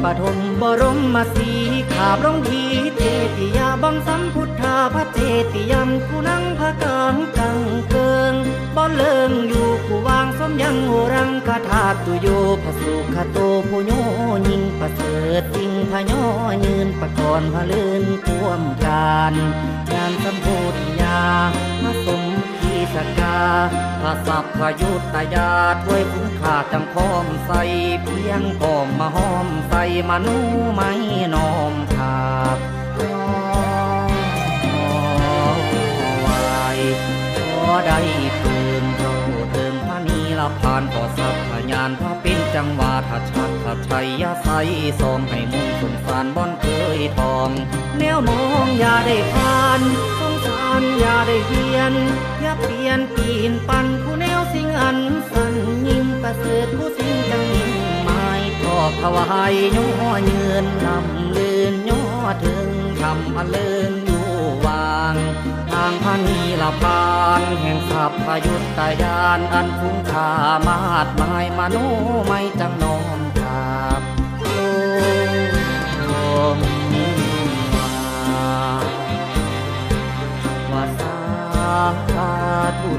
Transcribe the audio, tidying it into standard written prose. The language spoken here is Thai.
ปฐมบรมมาสีขาบร้องทีเจติยาบังสัมพุทธาพระเจติยมผู้นั่งพระกลางกังเกิงบ่เลิงอยู่ผู้วางสมยังโหรังคาถาตุโยพระสุขโตผู้โยยิ่งประเสริฐยิ่งพะย่อยืนประกรณ์พะลื่นท่วมการงานสัมโพธิญามาสมขีสกาพระสัพพยุตตายาถวยคุ้มขาจังพร้อมใส่เพียงพร้อมมาห้อมใส่มานุไม่น้อมขาบไว้ขอได้เติมเท่าเติมพระนีละผ่านต่อสัพพญานพระเป็นจังหวะทัดชัดทัดชัยยาใสทรงให้มุ่งสงสารบ่อนเคยทองแนวมองอย่าได้ผ่านสงสารอย่าได้เพียนอย่าเปลี่ยนปีนปันผู้แนวสิ่งอันสันยิ่งประเสริฐผู้สิ่งจังยิ่งหมายทอดถวายย่อเยืนนำลื่นย่อถึงทำอันเลินอยู่วางทางพระนีละพานแห่งสัพพยุตตายานอันฟุ้งคามาดหมายมโนไม่จังน้อมกราบลงมาว่าสาธุ